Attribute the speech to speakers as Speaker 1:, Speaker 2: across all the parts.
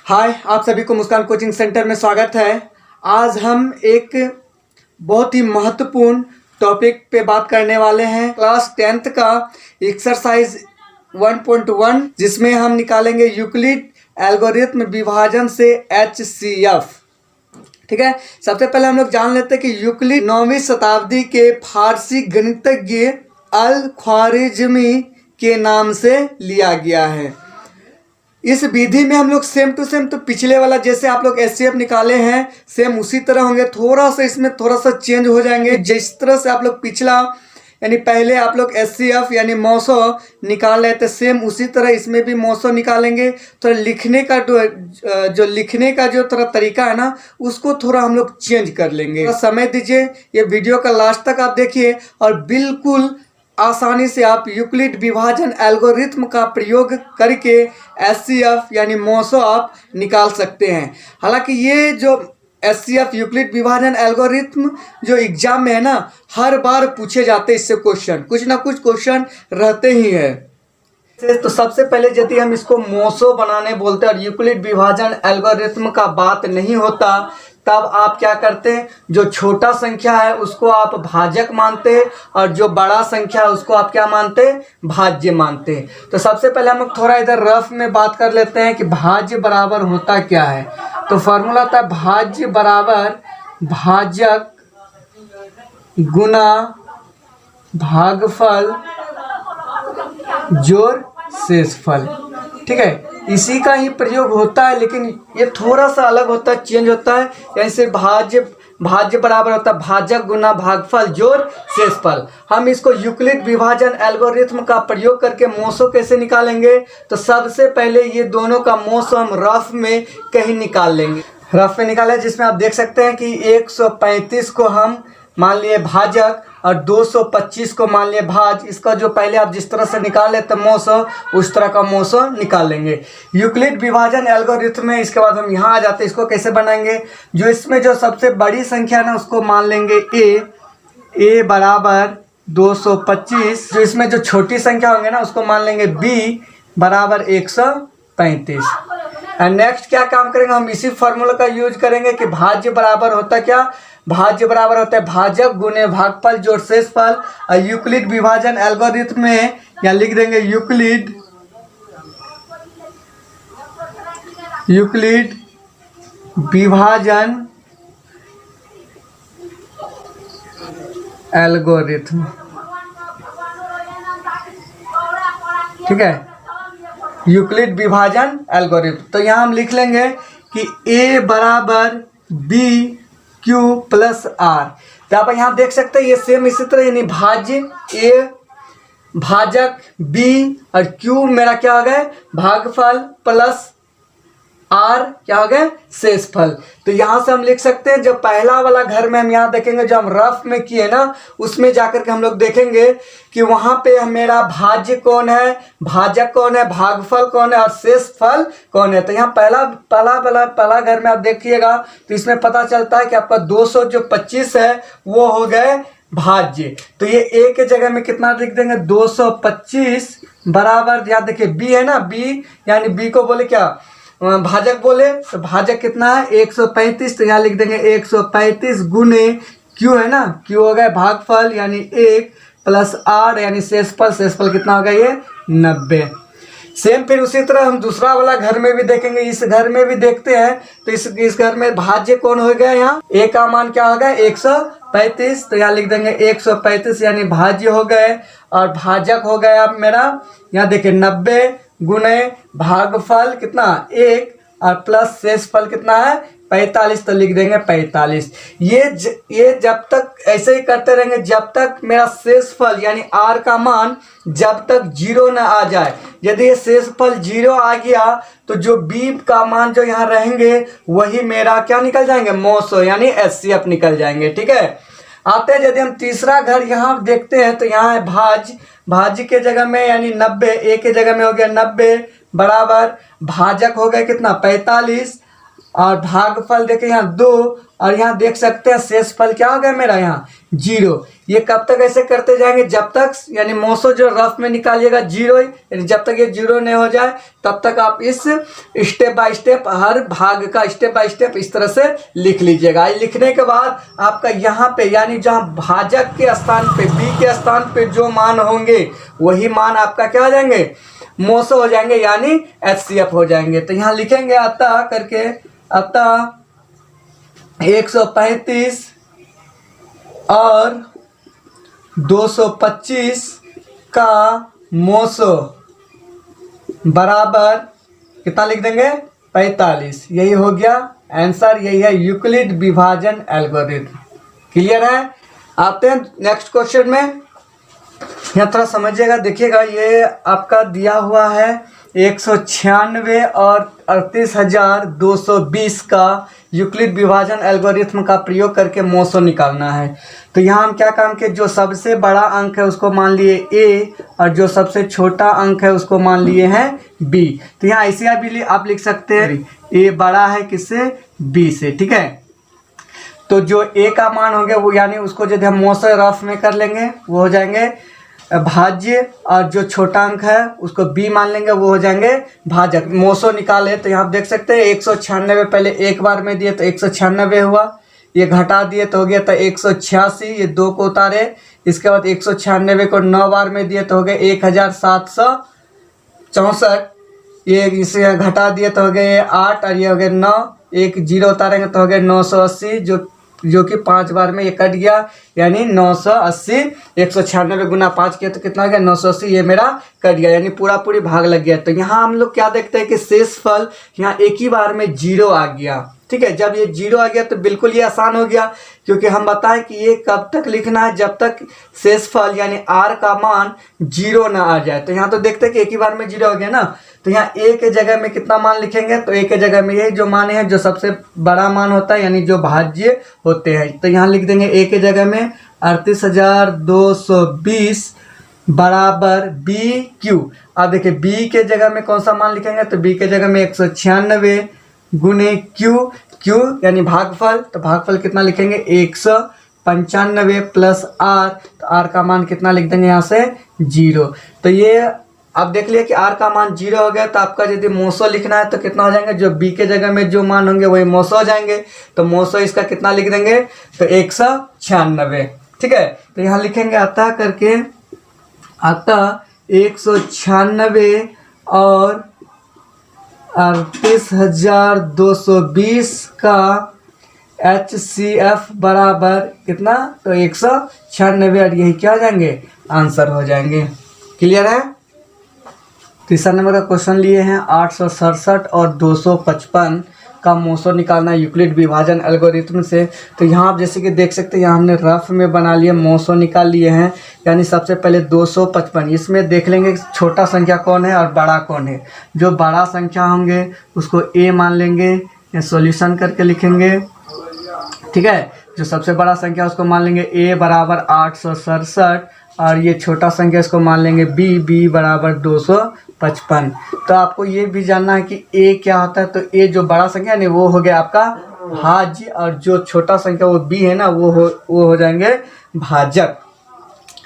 Speaker 1: हाय, आप सभी को मुस्कान कोचिंग सेंटर में स्वागत है। आज हम एक बहुत ही महत्वपूर्ण टॉपिक पे बात करने वाले हैं। क्लास 10th का एक्सरसाइज 1.1 जिसमें हम निकालेंगे यूक्लिड एल्गोरिथम विभाजन से HCF। ठीक है, सबसे पहले हम लोग जान लेते हैं कि यूक्लिड 9वीं शताब्दी के फारसी गणितज्ञ अल ख्वारिज़मी के नाम से लिया गया है। इस विधि में हम लोग सेम टू सेम तो पिछले वाला जैसे आप लोग HCF निकाले हैं सेम उसी तरह होंगे, थोड़ा सा इसमें थोड़ा सा चेंज हो जाएंगे। जिस तरह से आप लोग पिछला यानी पहले आप लोग HCF यानी 900 निकाल रहे थे सेम उसी तरह इसमें भी 900 निकालेंगे। तो लिखने का जो थोड़ा तरीका है ना उसको थोड़ा हम लोग चेंज कर लेंगे। थोड़ा समय दीजिए, ये वीडियो का लास्ट तक आप देखिए और बिल्कुल आसानी से आप यूक्लिड विभाजन एल्गोरिथम का प्रयोग करके HCF यानी 900 आप निकाल सकते हैं। हालांकि ये जो HCF यूक्लिड विभाजन एल्गोरिथम जो एग्जाम में है ना हर बार पूछे जाते हैं, इससे क्वेश्चन कुछ ना कुछ क्वेश्चन रहते ही है। तो सबसे पहले यदि हम इसको 900 बनाने बोलते हैं और यूक्लिड विभाजन एल्गोरिथम का बात नहीं होता तब आप क्या करते हैं, जो छोटा संख्या है उसको आप भाजक मानते हैं और जो बड़ा संख्या है उसको आप क्या मानते हैं, भाज्य मानते हैं। तो सबसे पहले हम लोग थोड़ा इधर रफ में बात कर लेते हैं कि भाज्य बराबर होता क्या है। तो फॉर्मूला होता है भाज्य बराबर भाजक गुना भागफल जोड़ शेषफल। ठीक है, इसी का ही प्रयोग होता है लेकिन ये थोड़ा सा अलग होता है, चेंज होता है। जैसे भाज्य बराबर होता है भाजक गुना भागफल जोड़ शेषफल। हम इसको यूक्लिड विभाजन एल्गोरिथम का प्रयोग करके 900 कैसे निकालेंगे, तो सबसे पहले ये दोनों का 900 हम रफ में कहीं निकाल लेंगे। रफ में निकाले जिसमें आप देख सकते हैं कि 135 को हम मान लिए भाजक और 225 को मान लिए भाज। इसका जो पहले आप जिस तरह से निकाल लेते 900 उस तरह का 900 निकाल लेंगे यूक्लिड विभाजन एल्गोरिथम में। इसके बाद हम यहाँ आ जाते हैं, इसको कैसे बनाएंगे, जो इसमें जो सबसे बड़ी संख्या है ना उसको मान लेंगे a बराबर 225। जो इसमें जो छोटी संख्या होंगे ना उसको मान लेंगे b बराबर 135। एंड नेक्स्ट क्या काम करेंगे, हम इसी फॉर्मूला का यूज करेंगे कि भाज्य बराबर होता क्या, भाज्य बराबर होता है भाजक गुने भागफल जोड़ शेषफल। और यूक्लिड विभाजन एल्गोरिथम में यहाँ लिख देंगे यूक्लिड विभाजन एल्गोरिथम। ठीक है, यूक्लिड विभाजन एल्गोरिथम। तो यहाँ हम लिख लेंगे कि a बराबर b q प्लस r। तो आप यहाँ देख सकते हैं ये सेम इसी तरह यानी भाज्य a भाजक b और q मेरा क्या हो गया भागफल प्लस r क्या हो गया शेषफल। तो यहाँ से हम लिख सकते हैं जब पहला वाला घर में हम यहाँ देखेंगे जो हम रफ में किए ना उसमें जाकर के हम लोग देखेंगे कि वहाँ पे मेरा भाज्य कौन है, भाजक कौन है, भागफल कौन है और शेषफल कौन है। तो यहाँ पहला घर में आप देखिएगा तो इसमें पता चलता है कि आपका 225 है वो हो गए भाज्य। तो ये a के जगह में कितना लिख देंगे 225 बराबर यहाँ देखिए b है ना, b यानी b को बोले क्या भाजक बोले, तो भाजक कितना है 135। तो यहाँ लिख देंगे 135 गुने q है ना, q हो गया भागफल यानी 1 प्लस r यानी शेषफल कितना होगा ये 90। सेम फिर उसी तरह हम दूसरा वाला घर में भी देखेंगे, इस घर में भी देखते हैं। तो इस घर में भाज्य कौन हो गया, यहाँ a का मान क्या होगा 135। तो यहाँ लिख देंगे 135 यानी भाज्य हो गए और भाजक हो गया मेरा यहाँ देखिए 90 गुने भागफल कितना 1 और प्लस शेषफल कितना है 45। तो लिख देंगे 45। ये जब तक ऐसे ही करते रहेंगे जब तक मेरा शेषफल यानी r का मान जब तक 0 ना आ जाए। यदि ये शेषफल 0 आ गया तो जो b का मान जो यहाँ रहेंगे वही मेरा क्या निकल जाएंगे 900 यानी HCF निकल जाएंगे। ठीक है, आते हैं यदि हम तीसरा घर यहाँ देखते हैं तो यहाँ है भाज्य के जगह में यानी 90, a के जगह में हो गया 90 बराबर भाजक हो गया कितना 45 और भागफल देखें यहाँ 2 और यहाँ देख सकते हैं शेषफल क्या हो गया मेरा यहाँ जीरो। ये कब तक ऐसे करते जाएंगे, जब तक यानी मोसो जो रफ में निकालिएगा जीरो, यानी जब तक ये जीरो नहीं हो जाए तब तक आप इस स्टेप बाय स्टेप हर भाग का स्टेप बाय स्टेप इस तरह से लिख लीजिएगा। लिखने के बाद आपका यहाँ पे यानी जहाँ भाजक के स्थान पे बी के स्थान पे जो मान होंगे वही मान आपका क्या हो जाएंगे, मोसो हो जाएंगे, यानी HCF हो जाएंगे। तो यहाँ लिखेंगे अतः करके, अतः 135 और 225 का मोसो बराबर कितना लिख देंगे, 45। यही हो गया आंसर, यही है यूक्लिड विभाजन एल्गोरिथम। क्लियर है। आते हैं नेक्स्ट क्वेश्चन में। यहाँ थोड़ा समझिएगा, देखिएगा ये आपका दिया हुआ है 196 और 38,220 का यूक्लिड विभाजन एल्गोरिथम का प्रयोग करके मोसो निकालना है। तो यहाँ हम क्या काम किए, जो सबसे बड़ा अंक है उसको मान लिए A और जो सबसे छोटा अंक है उसको मान लिए हैं B। तो यहाँ ऐसे भी आप लिख सकते हैं A बड़ा है किससे, B से। ठीक है, तो जो A का मान होंगे वो यानी उसको यदि हम मोसो रफ में कर लेंगे वो हो जाएंगे भाज्य, और जो छोटा अंक है उसको B मान लेंगे वो हो जाएंगे भाजक। मोसो निकाले तो यहाँ आप देख सकते हैं 196 पहले एक बार में दिए तो 196 हुआ, ये घटा दिए तो हो गया था 186, ये 2 को उतारे, इसके बाद 196 को 9 बार में दिए तो हो गया 1764, ये इसे घटा दिए तो हो गए 8 और ये हो गया 9, एक 0 उतारेंगे तो हो गया 980, जो कि 5 बार में ये कट गया, यानी 980। 196 गुना 5 किया तो कितना हो गया 980, ये मेरा कट गया, यानी पूरी भाग लग गया। तो यहाँ हम लोग क्या देखते हैं कि शेषफल यहाँ एक ही बार में 0 आ गया। ठीक है, जब ये 0 आ गया तो बिल्कुल ये आसान हो गया, क्योंकि हम बताएं कि ये कब तक लिखना है, जब तक शेषफल यानी R का मान 0 ना आ जाए। तो यहाँ तो देखते हैं कि एक ही बार में 0 हो गया ना, तो यहाँ A के जगह में कितना मान लिखेंगे, तो A के जगह में यही जो मान है जो सबसे बड़ा मान होता है यानी जो भाज्य होते हैं। तो यहाँ लिख देंगे A के जगह में 38,220 बराबर BQ। अब देखिए B के जगह में कौन सा मान लिखेंगे, तो B के जगह में 196 गुने Q यानी भागफल, तो भागफल कितना लिखेंगे 195 प्लस R, तो R का मान कितना लिख देंगे यहाँ से 0। तो ये आप देख लिया कि R का मान 0 हो गया। तो आपका यदि मोसो लिखना है तो कितना हो जाएंगे, जो B के जगह में जो मान होंगे वही मोसो हो जाएंगे। तो मोसो इसका कितना लिख देंगे, तो 196। ठीक है, तो यहाँ लिखेंगे अतः करके, अतः 196 और 38,220 का HCF बराबर कितना, तो 196, और यही क्या हो जाएंगे, आंसर हो जाएंगे। क्लियर है। तीसरा नंबर का क्वेश्चन लिए हैं 867 और 255 का मोसो निकालना यूक्लिड विभाजन एल्गोरिथम से। तो यहाँ आप जैसे कि देख सकते हैं, यहाँ हमने रफ में बना लिए, मोसो निकाल लिए हैं। यानी सबसे पहले 255, इसमें देख लेंगे छोटा संख्या कौन है और बड़ा कौन है। जो बड़ा संख्या होंगे उसको A मान लेंगे, या सॉल्यूशन करके लिखेंगे। ठीक है, जो सबसे बड़ा संख्या उसको मान लेंगे A बराबर 867, और ये छोटा संख्या इसको मान लेंगे B बराबर 255। तो आपको ये भी जानना है कि A क्या होता है। तो A जो बड़ा संख्या नहीं वो हो गया आपका भाज्य, और जो छोटा संख्या वो B है ना वो हो जाएंगे भाजक।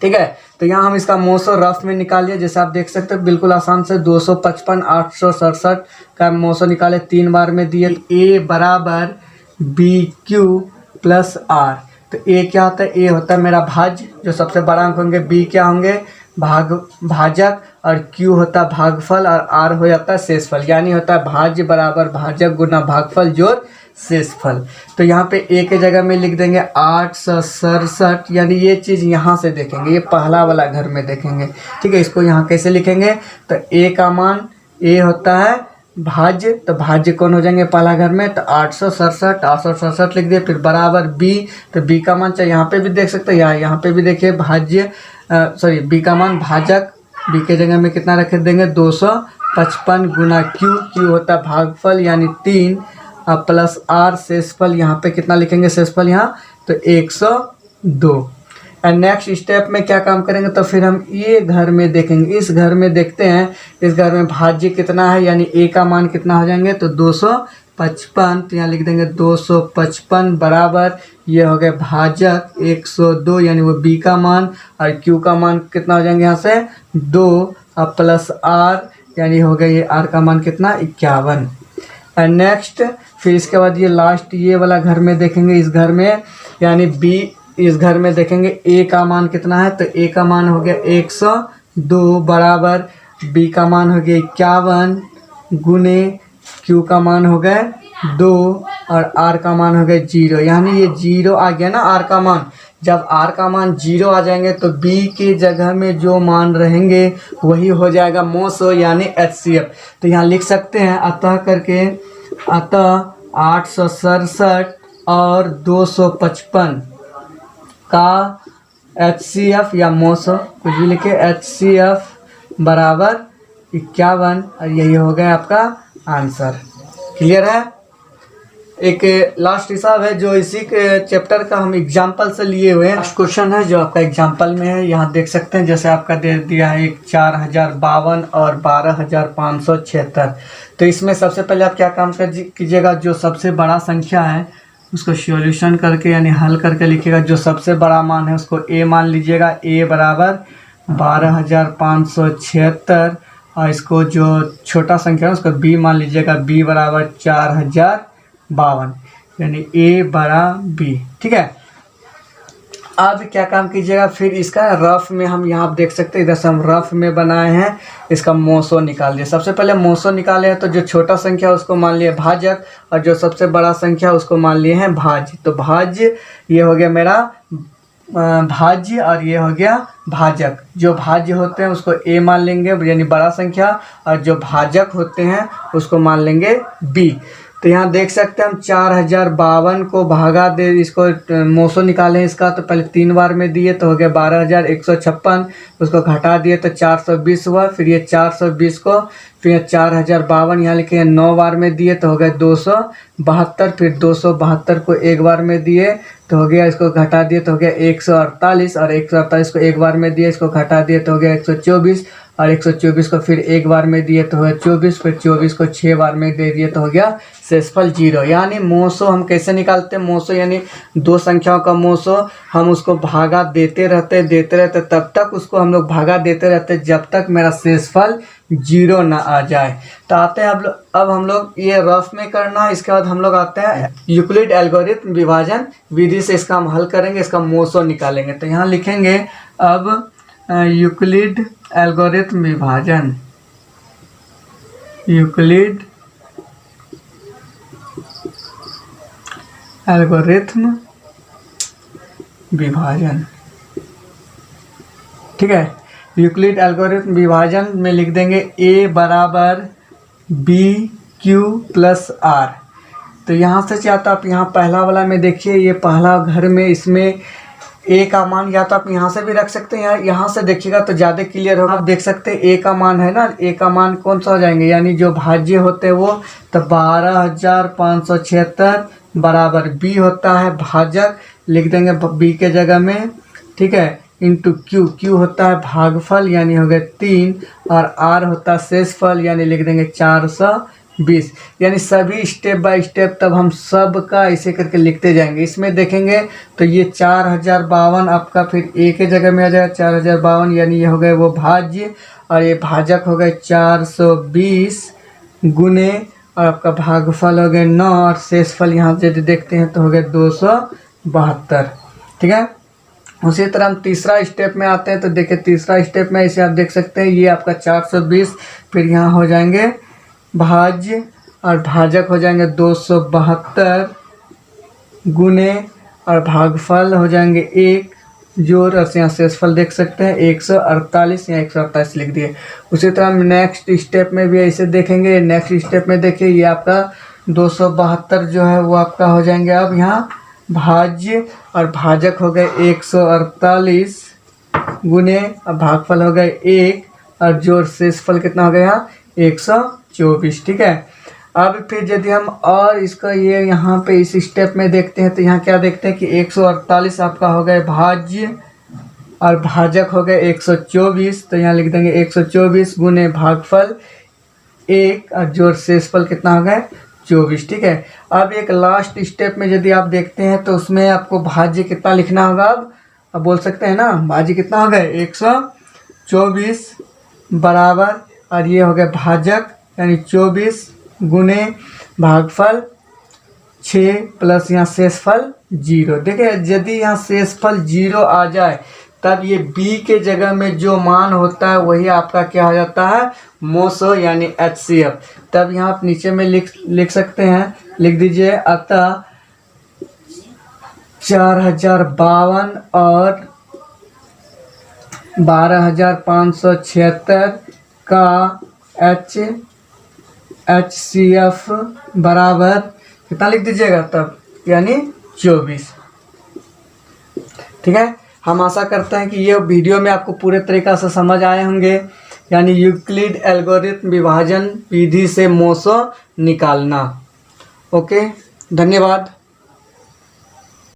Speaker 1: ठीक है, तो यहाँ हम इसका मोसो रफ में निकालिए। जैसे आप देख सकते हैं बिल्कुल आसान से 255 867 का मोसो निकाले, 3 बार में दिए। A बराबर BQ प्लस R। तो A क्या होता है, A होता है मेरा भाज्य, जो सबसे बड़ा अंक होंगे, B क्या होंगे भाजक, और Q होता है भागफल, और R हो जाता है शेषफल। यानी होता है भाज्य बराबर भाजक गुना भागफल जोड़ शेषफल। तो यहाँ पे A के जगह में लिख देंगे 867, यानी ये चीज़ यहाँ से देखेंगे, ये पहला वाला घर में देखेंगे। ठीक है, इसको यहाँ कैसे लिखेंगे, तो A का मान A होता है भाज्य, तो भाज्य कौन हो जाएंगे पहला घर में, तो 867 लिख दिए। फिर बराबर B, तो B का मान चाहे यहाँ पे भी देख सकते हैं, यहाँ पे भी देखिए भाज्य B का मान भाजक, B के जगह में कितना रख देंगे 255 गुना Q होता है भागफल यानी 3, प्लस R शेषफल, यहाँ पे कितना लिखेंगे शेषफल यहाँ, तो 102। एंड नेक्स्ट स्टेप में क्या काम करेंगे, तो फिर हम ये घर में देखेंगे। इस घर में देखते हैं, इस घर में भाज्य कितना है, यानी ए का मान कितना हो जाएंगे, तो 255। तो यहाँ लिख देंगे 255 बराबर ये हो गया भाजक 102, यानी वो बी का मान, और क्यू का मान कितना हो जाएंगे यहाँ से 2 और प्लस आर, यानी हो गया ये आर का मान कितना 51। एंड नेक्स्ट फिर इसके बाद ये लास्ट ये वाला घर में देखेंगे। इस घर में यानी बी, इस घर में देखेंगे ए का मान कितना है, तो ए का मान हो गया 102 बराबर बी का मान हो गया 51 गुने क्यू का मान हो गया 2 और आर का मान हो गया 0, यानी ये 0 आ गया ना आर का मान। जब आर का मान 0 आ जाएंगे तो बी की जगह में जो मान रहेंगे वही हो जाएगा मोसो यानी HCF। तो यहाँ लिख सकते हैं अतः करके, अतः 867 और 255 का HCF या मोसो कुछ भी लिखे HCF बराबर 51, और यही हो गया आपका आंसर। क्लियर है। एक लास्ट हिसाब है जो इसी के चैप्टर का हम एग्जाम्पल से लिए हुए हैं। लास्ट क्वेश्चन है जो आपका एग्जाम्पल में है, यहाँ देख सकते हैं। जैसे आपका दे दिया है एक 4052 और 12576। तो इसमें सबसे पहले आप क्या काम कीजिएगा, जो सबसे बड़ा संख्या है उसको सॉल्यूशन करके यानी हल करके लिखिएगा। जो सबसे बड़ा मान है उसको ए मान लीजिएगा, ए बराबर 12576, और इसको जो छोटा संख्या है उसको बी मान लीजिएगा, बी बराबर 4052, यानी ए बड़ा बी। ठीक है। अब क्या काम कीजिएगा, फिर इसका रफ में हम यहाँ आप देख सकते हैं, इधर से हम रफ में बनाए हैं, इसका मोसो निकाल दिया। सबसे पहले मोसो निकाले हैं तो जो छोटा संख्या है उसको मान लिए भाजक, और जो सबसे बड़ा संख्या है उसको मान लिए हैं भाज्य। तो भाज्य ये हो गया मेरा भाज्य और ये हो गया भाजक। जो भाज्य होते हैं उसको ए मान लेंगे यानी बड़ा संख्या, और जो भाजक होते हैं उसको मान लेंगे बी। तो यहाँ देख सकते हैं हम 4052 को भागा दे, इसको मोसो निकालें इसका, तो पहले 3 बार में दिए तो हो गया 12156, उसको घटा दिए तो 420 हुआ। फिर ये 420 को फिर 4052 यहाँ लिखे 9 बार में दिए तो हो गया 272। फिर 272 को 1 बार में दिए तो हो गया, इसको घटा दिए तो हो गया 148, और 148 को 1 बार में दिए, इसको घटा दिए तो हो गया 124, और 124 को फिर 1 बार में दिए तो हो गया 24, फिर 24 को 6 बार में दे दिए तो हो गया शेषफल 0। यानी मोसो हम कैसे निकालते हैं, मोसो यानी दो संख्याओं का मोसो, हम उसको भागा देते रहते तब तक उसको हम लोग भागा देते रहते जब तक मेरा शेषफल 0 ना आ जाए। तो आते हैं अब हम लोग ये रफ में करना है। इसके बाद हम लोग आते हैं यूक्लिड एल्गोरिथम विभाजन विधि से इसका हम हल करेंगे, इसका मोसो निकालेंगे। तो यहाँ लिखेंगे अब यूक्लिड एल्गोरिथम विभाजन, यूक्लिड एल्गोरिथम विभाजन। ठीक है। यूक्लिड एल्गोरिथम विभाजन में लिख देंगे ए बराबर बी क्यू प्लस आर। तो यहाँ से चाहता आप यहाँ पहला वाला में देखिए, ये पहला घर में इसमें ए का मान या तो आप यहाँ से भी रख सकते हैं, यहाँ से देखिएगा तो ज़्यादा क्लियर होगा। आप देख सकते हैं ए का मान है ना, ए का मान कौन सा हो जाएंगे, यानी जो भाज्य होते हैं वो, तो 12576 बराबर बी होता है भाजक, लिख देंगे बी के जगह में। ठीक है। इंटू क्यू, क्यू होता है भागफल यानी हो गए 3, और आर होता है शेषफल यानी लिख देंगे 420। यानी सभी स्टेप बाय स्टेप तब हम सब का ऐसे करके लिखते जाएंगे। इसमें देखेंगे तो ये 4052 आपका फिर ए के जगह में आ जाएगा 4052, यानी ये हो गए वो भाज्य, और ये भाजक हो गए 420 गुने, और आपका भागफल हो गए 9, और शेषफल यहाँ से देखते हैं तो हो गए 272। ठीक है। उसी तरह हम तीसरा स्टेप में आते हैं तो देखिए तीसरा स्टेप में इसे आप देख सकते हैं, ये आपका 420, फिर यहाँ हो जाएंगे भाज्य और भाजक हो जाएंगे 272 गुने, और भागफल हो जाएंगे 1 जोड़, और यहाँ शेषफल देख सकते हैं 148, यहाँ 148 लिख दिए। उसी तरह हम नेक्स्ट स्टेप में भी ऐसे देखेंगे। नेक्स्ट स्टेप में देखिए ये आपका 272 जो है वो आपका हो जाएंगे अब यहाँ भाज्य, और भाजक हो गए 148 गुने, और भागफल हो गए 1, और जोड़ शेषफल कितना हो गया यहाँ 124। ठीक है। अब फिर यदि हम और इसका ये यहाँ पे इस स्टेप में देखते हैं तो यहाँ क्या देखते हैं कि 148 आपका हो गए भाज्य, और भाजक हो गए 124, तो यहाँ लिख देंगे 124 गुने भागफल 1 और जोड़ शेषफल कितना हो गया 24। ठीक है, अब एक लास्ट स्टेप में यदि आप देखते हैं तो उसमें आपको भाज्य कितना लिखना होगा। अब बोल सकते हैं ना, भाज्य कितना हो गया 124 बराबर, और ये हो गया भाजक यानी 24 गुने भागफल 6 प्लस यहाँ शेषफल 0। देखिए यदि यहाँ शेषफल 0 आ जाए तब ये b के जगह में जो मान होता है वही आपका क्या हो जाता है मोसो यानी HCF। तब यहाँ आप नीचे में लिख सकते हैं, लिख दीजिए अतः 4052 और 12576 का HCF बराबर कितना लिख दीजिएगा तब यानी 24। ठीक है, हम आशा करते हैं कि ये वीडियो में आपको पूरे तरीक़ा से समझ आए होंगे, यानी यूक्लिड एल्गोरिथम विभाजन विधि से मोसो निकालना। ओके, धन्यवाद।